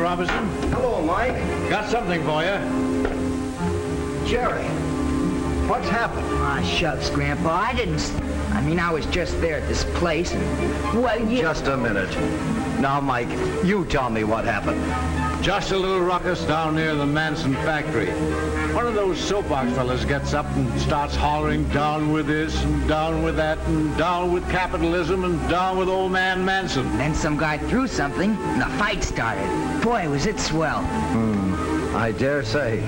Robinson. Hello, Mike. Got something for you. Jerry, what's happened? Ah, shucks, Grandpa. I was just there at this place and, well, you... Just a minute. Now, Mike, you tell me what happened. Just a little ruckus down near the Manson factory. One of those soapbox fellas gets up and starts hollering down with this and down with that and down with capitalism and down with old man Manson. Then some guy threw something and the fight started. Boy, was it swell. I dare say.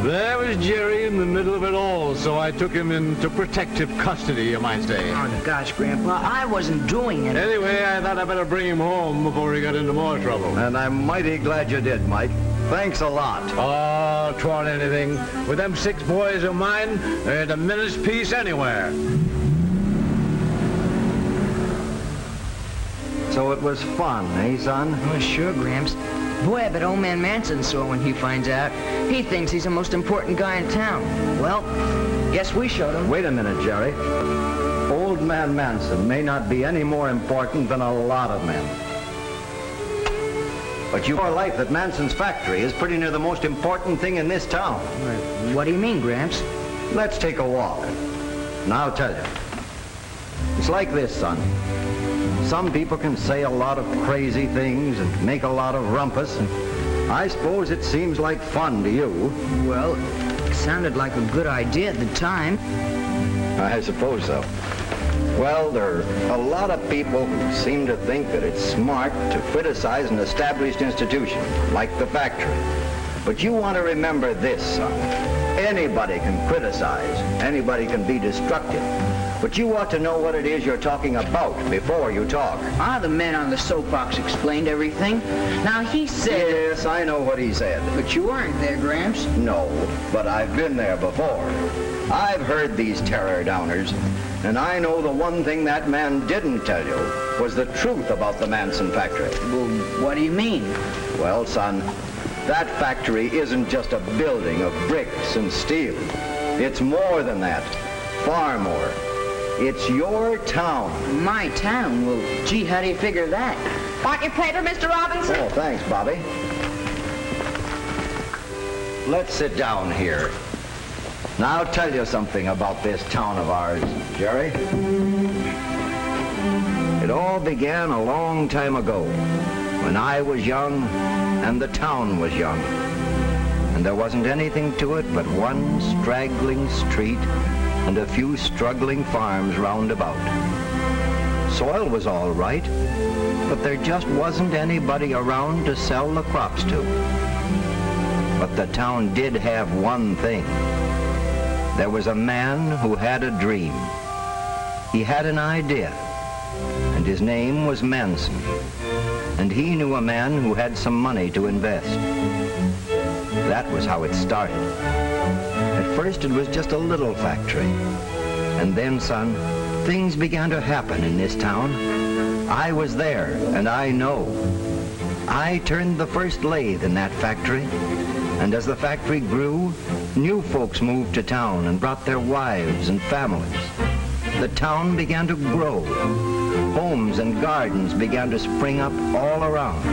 There was Jerry in the middle of it all, so I took him into protective custody, you might say. Oh, gosh, Grandpa, I wasn't doing it. Anyway, I thought I'd better bring him home before he got into more trouble. And I'm mighty glad you did, Mike. Thanks a lot. Oh, 'twant anything. With them 6 boys of mine, there ain't a minute's peace anywhere. So it was fun, eh, son? Oh, sure, Gramps. Boy, I bet old man Manson's sore when he finds out. He thinks he's the most important guy in town. Well, guess we showed him. Wait a minute, Jerry. Old man Manson may not be any more important than a lot of men. But your life at Manson's factory is pretty near the most important thing in this town. What do you mean, Gramps? Let's take a walk. And I'll tell you. It's like this, son. Some people can say a lot of crazy things and make a lot of rumpus, and I suppose it seems like fun to you. Well, it sounded like a good idea at the time. I suppose so. Well, there are a lot of people who seem to think that it's smart to criticize an established institution, like the factory. But you want to remember this, son. Anybody can criticize. Anybody can be destructive. But you ought to know what it is you're talking about before you talk. The man on the soapbox explained everything. Now, he said... Yes, I know what he said. But you weren't there, Gramps. No, but I've been there before. I've heard these terror downers, and I know the one thing that man didn't tell you was the truth about the Manson factory. Well, what do you mean? Well, son, that factory isn't just a building of bricks and steel. It's more than that. Far more. It's your town. My town? Well, gee, how do you figure that? Want your paper, Mr. Robinson? Oh, thanks, Bobby. Let's sit down here. Now, I'll tell you something about this town of ours, Jerry. It all began a long time ago, when I was young and the town was young. And there wasn't anything to it but one straggling street and a few struggling farms round about. Soil was all right, but there just wasn't anybody around to sell the crops to. But the town did have one thing. There was a man who had a dream. He had an idea, and his name was Manson. And he knew a man who had some money to invest. That was how it started. At first, it was just a little factory. And then, son, things began to happen in this town. I was there, and I know. I turned the first lathe in that factory. And as the factory grew, new folks moved to town and brought their wives and families. The town began to grow. Homes and gardens began to spring up all around.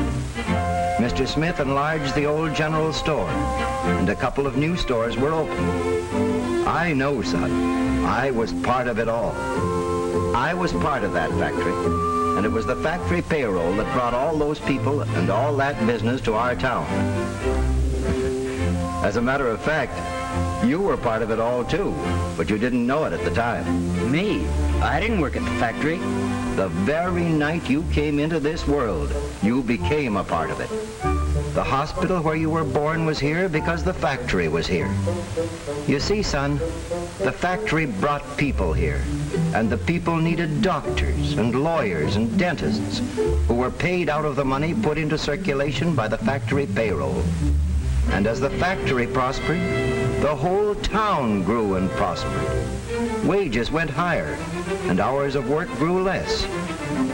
Mr. Smith enlarged the old general store, and a couple of new stores were opened. I know, son. I was part of it all. I was part of that factory, and it was the factory payroll that brought all those people and all that business to our town. As a matter of fact, you were part of it all, too, but you didn't know it at the time. Me? I didn't work at the factory. The very night you came into this world, you became a part of it. The hospital where you were born was here because the factory was here. You see, son, the factory brought people here, and the people needed doctors and lawyers and dentists who were paid out of the money put into circulation by the factory payroll. And as the factory prospered, the whole town grew and prospered. Wages went higher, and hours of work grew less,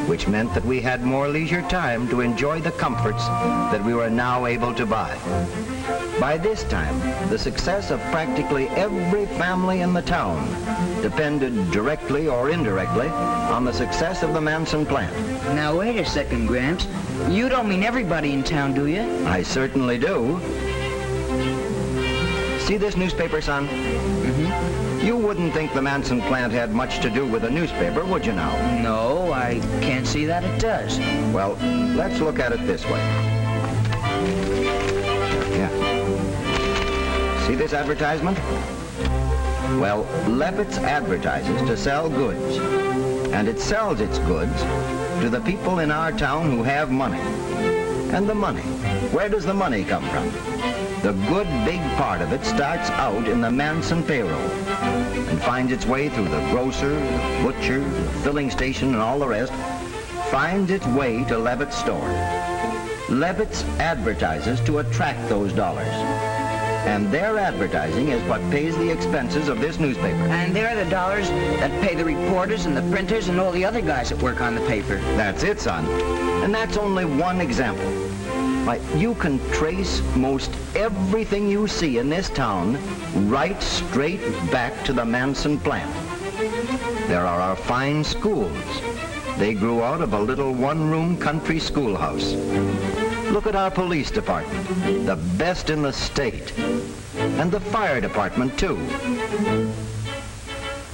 which meant that we had more leisure time to enjoy the comforts that we were now able to buy. By this time, the success of practically every family in the town depended directly or indirectly on the success of the Manson plant. Now, wait a second, Gramps. You don't mean everybody in town, do you? I certainly do. See this newspaper, son? Mm-hmm. You wouldn't think the Manson plant had much to do with a newspaper, would you now? No, I can't see that it does. Well, let's look at it this way. Yeah. See this advertisement? Well, Levitt's advertises to sell goods. And it sells its goods to the people in our town who have money. And the money, where does the money come from? The good big part of it starts out in the Manson payroll and finds its way through the grocer, the butcher, the filling station, and all the rest, finds its way to Levitt's store. Levitt's advertises to attract those dollars. And their advertising is what pays the expenses of this newspaper. And they're the dollars that pay the reporters and the printers and all the other guys that work on the paper. That's it, son. And that's only one example. Why, you can trace most everything you see in this town right straight back to the Manson plant. There are our fine schools. They grew out of a little one-room country schoolhouse. Look at our police department, the best in the state. And the fire department, too.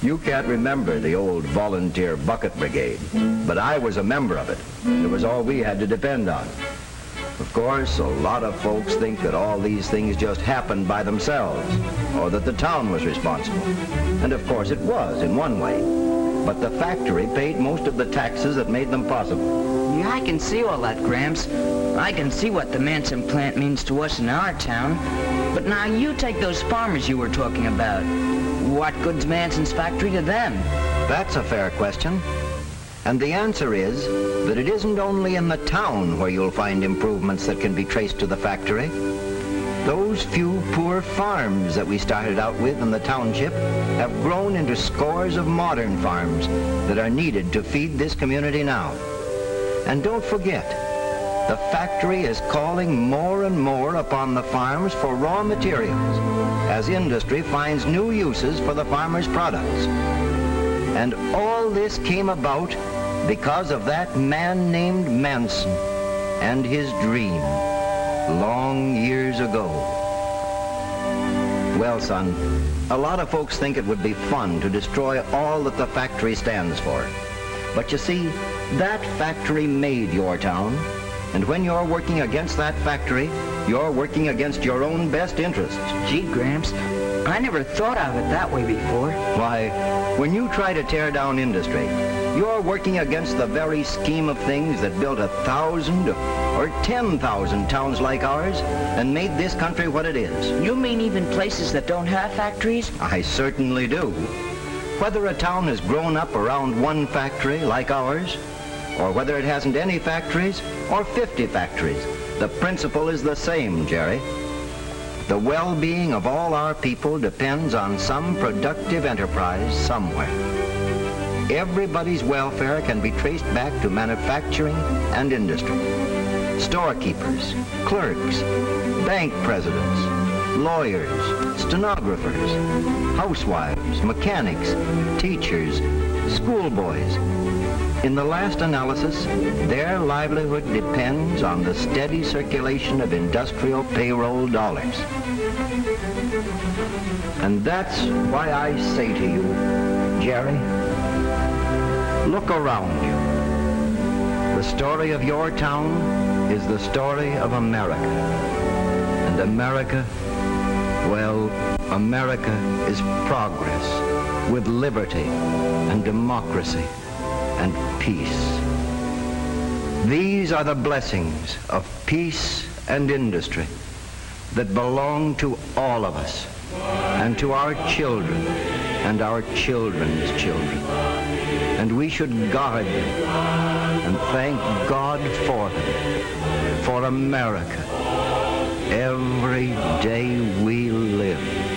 You can't remember the old volunteer bucket brigade, but I was a member of it. It was all we had to depend on. Of course, a lot of folks think that all these things just happened by themselves, or that the town was responsible. And of course it was, in one way. But the factory paid most of the taxes that made them possible. Yeah, I can see all that, Gramps. I can see what the Manson plant means to us in our town. But now you take those farmers you were talking about. What good's Manson's factory to them? That's a fair question. And the answer is that it isn't only in the town where you'll find improvements that can be traced to the factory. Those few poor farms that we started out with in the township have grown into scores of modern farms that are needed to feed this community now. And don't forget, the factory is calling more and more upon the farms for raw materials as industry finds new uses for the farmers' products. And all this came about because of that man named Manson and his dream long years ago. Well, son, a lot of folks think it would be fun to destroy all that the factory stands for. But you see, that factory made your town, and when you're working against that factory, you're working against your own best interests. Gee, Gramps, I never thought of it that way before. Why, when you try to tear down industry, you're working against the very scheme of things that built 1,000 or 10,000 towns like ours and made this country what it is. You mean even places that don't have factories? I certainly do. Whether a town has grown up around one factory like ours, or whether it hasn't any factories or 50 factories, the principle is the same, Jerry. The well-being of all our people depends on some productive enterprise somewhere. Everybody's welfare can be traced back to manufacturing and industry. Storekeepers, clerks, bank presidents, lawyers, stenographers, housewives, mechanics, teachers, schoolboys. In the last analysis, their livelihood depends on the steady circulation of industrial payroll dollars. And that's why I say to you, Jerry, look around you. The story of your town is the story of America. And America, well, America is progress with liberty and democracy and peace. These are the blessings of peace and industry that belong to all of us and to our children and our children's children. And we should guard them and thank God for them, for America, every day we live.